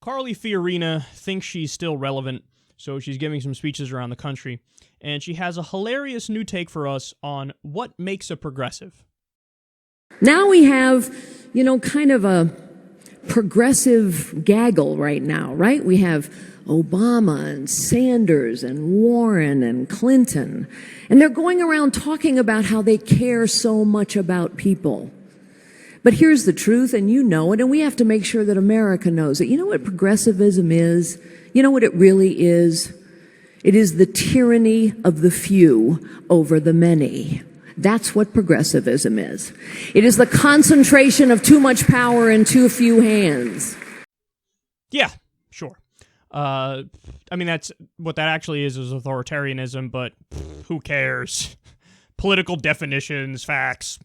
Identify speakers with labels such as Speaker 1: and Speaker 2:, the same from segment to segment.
Speaker 1: Carly Fiorina thinks she's still relevant, so she's giving some speeches around the country, and she has a hilarious new take for us on what makes a progressive.
Speaker 2: Now we have, kind of a progressive gaggle right now, right? We have Obama and Sanders and Warren and Clinton, and they're going around talking about how they care so much about people. But here's the truth, and you know it, and we have to make sure that America knows it. You know what progressivism is? You know what it really is? It is the tyranny of the few over the many. That's what progressivism is. It is the concentration of too much power in too few hands.
Speaker 1: Yeah, sure. That's what that actually is authoritarianism, but who cares? Political definitions, facts,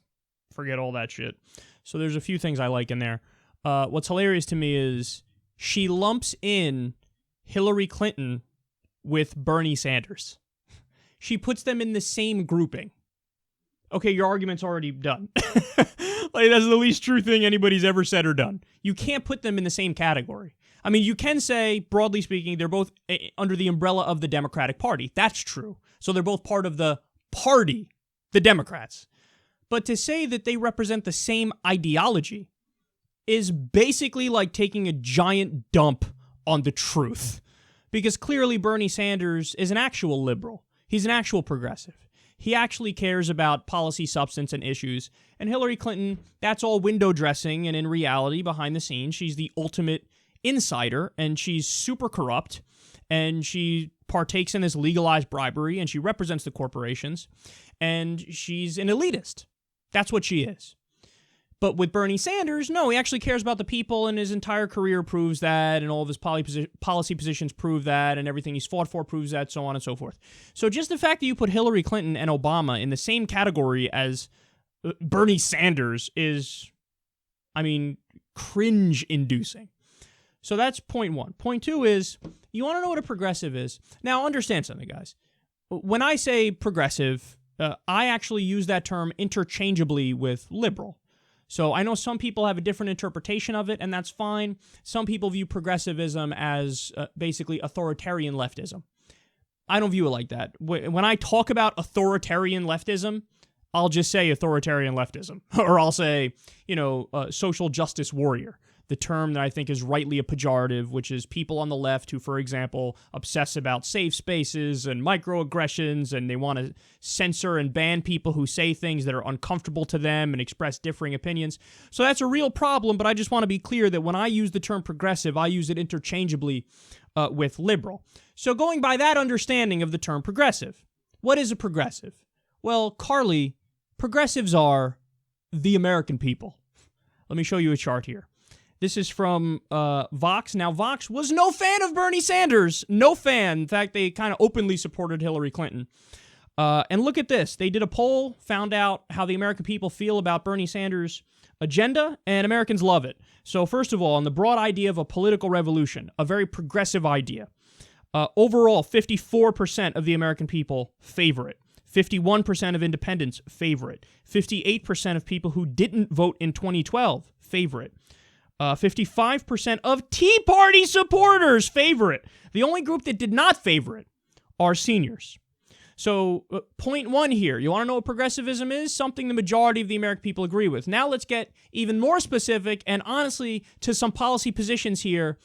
Speaker 1: forget all that shit. So there's a few things I like in there. What's hilarious to me is she lumps in Hillary Clinton with Bernie Sanders. She puts them in the same grouping. Okay, your argument's already done. That's the least true thing anybody's ever said or done. You can't put them in the same category. I mean, you can say, broadly speaking, they're both under the umbrella of the Democratic Party. That's true. So they're both part of the party, the Democrats. But to say that they represent the same ideology is basically like taking a giant dump on the truth. Because clearly Bernie Sanders is an actual liberal. He's an actual progressive. He actually cares about policy substance and issues. And Hillary Clinton, that's all window dressing, and in reality, behind the scenes, she's the ultimate insider, and she's super corrupt, and she partakes in this legalized bribery, and she represents the corporations, and she's an elitist. That's what she is. But with Bernie Sanders, no, he actually cares about the people, and his entire career proves that, and all of his policy positions prove that, and everything he's fought for proves that, so on and so forth. So just the fact that you put Hillary Clinton and Obama in the same category as Bernie Sanders is, cringe-inducing. So that's point one. Point two is, you want to know what a progressive is? Now, understand something, guys. When I say progressive, I actually use that term interchangeably with liberal. So I know some people have a different interpretation of it, and that's fine. Some people view progressivism as basically authoritarian leftism. I don't view it like that. When I talk about authoritarian leftism, I'll just say authoritarian leftism, or I'll say, social justice warrior. The term that I think is rightly a pejorative, which is people on the left who, for example, obsess about safe spaces and microaggressions, and they want to censor and ban people who say things that are uncomfortable to them and express differing opinions. So that's a real problem, but I just want to be clear that when I use the term progressive, I use it interchangeably with liberal. So going by that understanding of the term progressive, what is a progressive? Well, Carly, progressives are the American people. Let me show you a chart here. This is from Vox. Now, Vox was no fan of Bernie Sanders. No fan. In fact, they kind of openly supported Hillary Clinton. And look at this. They did a poll, found out how the American people feel about Bernie Sanders' agenda, and Americans love it. So first of all, on the broad idea of a political revolution, a very progressive idea, overall, 54% of the American people favor it. 51% of independents favor it. 58% of people who didn't vote in 2012 favor it. 55% of Tea Party supporters favor it. The only group that did not favor it are seniors. So, point one here, you want to know what progressivism is? Something the majority of the American people agree with. Now let's get even more specific and honestly to some policy positions here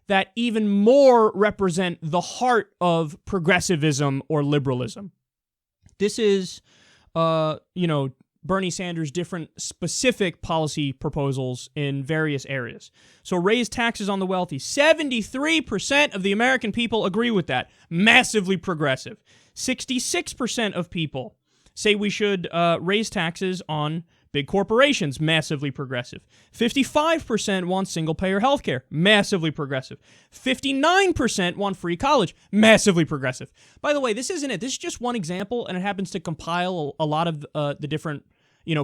Speaker 1: that even more represent the heart of progressivism or liberalism. This is, Bernie Sanders' different specific policy proposals in various areas. So raise taxes on the wealthy. 73% of the American people agree with that. Massively progressive. 66% of people say we should raise taxes on big corporations. Massively progressive. 55% want single-payer health care. Massively progressive. 59% want free college. Massively progressive. By the way, this isn't it. This is just one example, and it happens to compile a lot of the different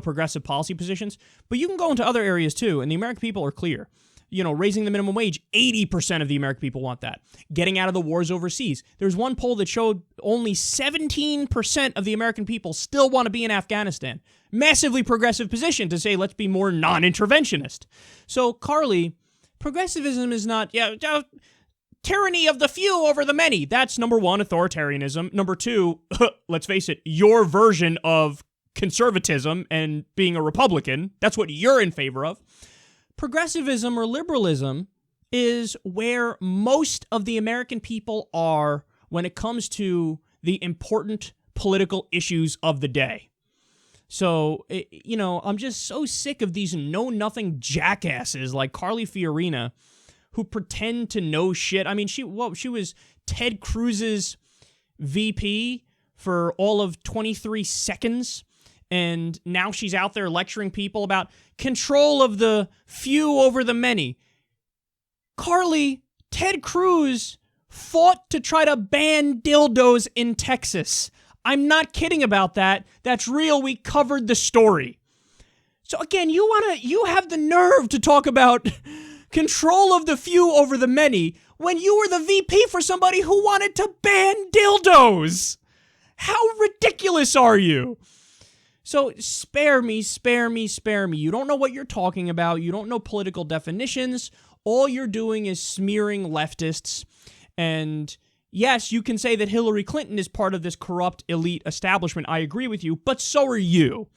Speaker 1: progressive policy positions. But you can go into other areas too, and the American people are clear. Raising the minimum wage, 80% of the American people want that. Getting out of the wars overseas. There's one poll that showed only 17% of the American people still want to be in Afghanistan. Massively progressive position to say, let's be more non-interventionist. So, Carly, progressivism is not, tyranny of the few over the many. That's number one, authoritarianism. Number two, let's face it, your version of conservatism and being a Republican. That's what you're in favor of. Progressivism or liberalism is where most of the American people are when it comes to the important political issues of the day. So, I'm just so sick of these know-nothing jackasses like Carly Fiorina who pretend to know shit. I mean, she was Ted Cruz's VP for all of 23 seconds, and now she's out there lecturing people about control of the few over the many. Carly, Ted Cruz fought to try to ban dildos in Texas. I'm not kidding about that. That's real. We covered the story. So again, you have the nerve to talk about control of the few over the many when you were the VP for somebody who wanted to ban dildos. How ridiculous are you? So spare me. You don't know what you're talking about. You don't know political definitions. All you're doing is smearing leftists. And yes, you can say that Hillary Clinton is part of this corrupt elite establishment. I agree with you, but so are you.